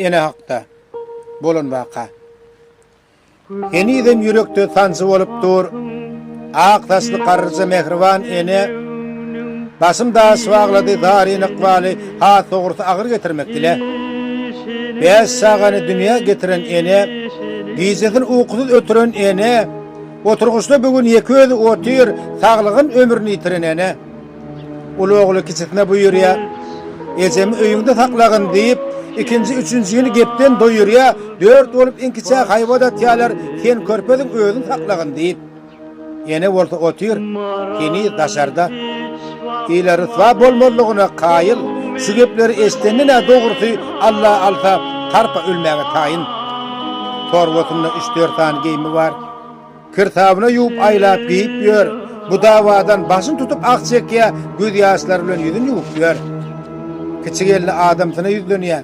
ene hakda bolan waka. Heniden yürekde tansy bolup dur. Ak tasly qarrıza mehriban ene basımda swagladı darin ıqbali ha toğursa ağır getirmekdile. 5 sagany dünya getiren ene, gizetin uqsuz ötüren ene, oturguşda bugün yeközi otyr saglygyn ömrüni yitiren ene. Ulu oğlu kiçitine buyurya, ejemi öýüňde saklagyn diýip, ikinji, üçünji ýyly gepden doýurya, 4 bolup inkiçe haýbada tiýalar, sen körpediň özüň saklagyn diýip. Ene bolsa otyr, kini daşarda. İleri swa bolmalygyna qaýyl, şu gepleri eşdenine dogurdy Allah alsa tarpa ölmäge taýyn. Torwatynda 3-4 tane geymi var. Kirtabyna ýuwup aýlap giýip ýör. Bu dawadan başyn tutup akçekýe göz ýaşlary bilen ýüzüni ýuwup ýör. Kiçik elli adamsyna ýüzlenýär.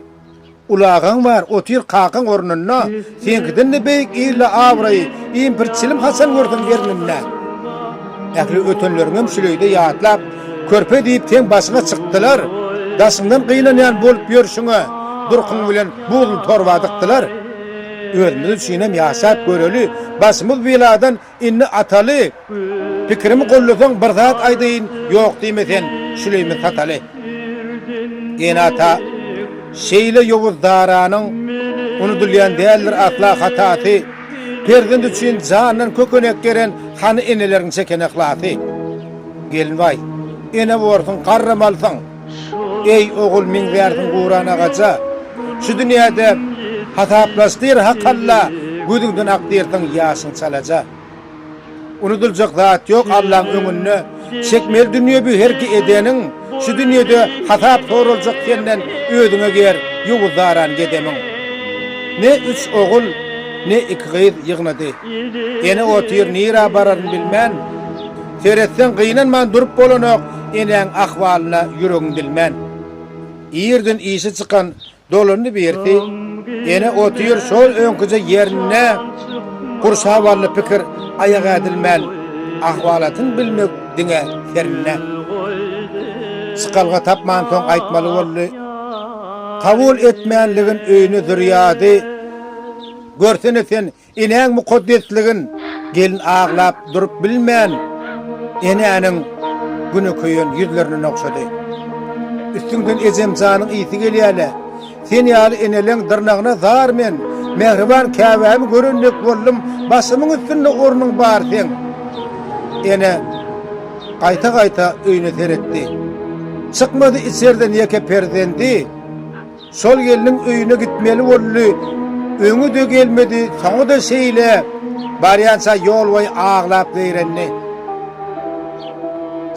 Ulagyň var, otyr qakyň ornuna, senkiden de beýik ýyly awraý, impirçilim Hasan gördüm ýerinde. Ähli ötenleriniň şüleýde ýatlap, körpe diýip teň başyna çykdylar. Daşyndan gynanýan bolup ýörşüňe, durkun bilen buğul torwadykdylar. Özümüz üçinem ýaşap göreli, başymyz biladan inni ataly. Pikrimi gollasaň bir zat aýdyn, ýok diýmesen, şüleými sataly. Enata şeýle ýowuz daranyň unudulýan däldir atla hataty. Perzend üçin janyň kökenek geren hany eneleriň çekeneklasy. Gelin vay, ene borsun qarramalsyň. Ey oğul min verdiň Qur'an agaça. Şu dünýäde hataplaşdyr hakalla, gözüňden akdyrdyň ýaşyň çalaja. Unuduljak zat ýok Allahyň öňünde. Çekmel dünýe bir herki edeniň, şu dünýede hatap soraljak senden özüňe ger, ýowuz daran gedemiň. Ne 3 oğul, ne 2 gyz ýygnady. Ene otyr nira bararyn bilmän. Seretsen gynanman durup bolanok, eneň ahwalyna ýüregiň bilmän. Ýerden ýyşy çykan dolany berdi. Ene otyr şol öňküje ýerine gurşawarly pikir aýaga edilmän. Ahwalatyn bilmek diňe serine. Sıkalga tapman soň aýtmaly boldy. Kabul etmänligin öýüni zürýady. Görsene sen eneň mukaddesligin gelin ağlap durup bilmän. Eneňiň güni köýen ýüzlerini nokşady. Üstünden ejem janyň ýiti gelýärle. Sen ýaly eneleň dyrnagyna zar men, mehriban käbämi görünlik boldum, başymyň üstünde ornuň bar sen. Ene gaýta-gaýta öýüne seretdi. Çykmady içerden ýeke perdendi. Sol geliniň öýüne gitmeli boldy. Öňü de gelmedi, soňa da şeýle. Barýança ýol boýy ağlap beýrenni.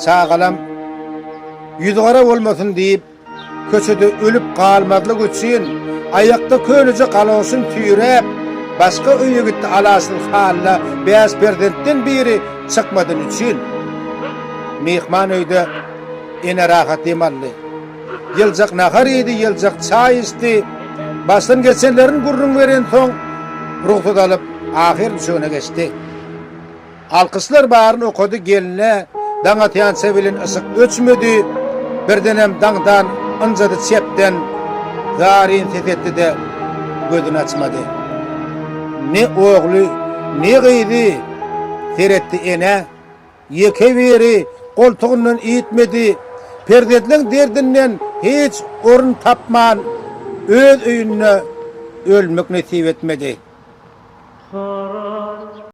Çağalam ýüzgara bolmasyn diýip, köçede ölüp galmadlyk üçin aýakda köneje galaşyn tüýrep, başga öýe gitdi alasyl halla bäş perdentden biri çykmadyn üçin. Mehman öýde ene rahat ýemally. Ýyljak nahar edi, ýyljak çaý içdi. Başdan geçenlerin gurrun veren soň ruhsat alıp ahir şöne geçti. Alkışlar barın okudu geline, daňatýan sevilin ısık öçmedi. Birdenem daňdan ınjadı çepden, zarin setetdi de gözünü açmadı. Ne oğlu, ne gıydı, seretti ene, yeke veri koltuğundan iyitmedi. Perdetleň derdinden hiç orun tapman, öz öýünde ölmek nesip etmedi.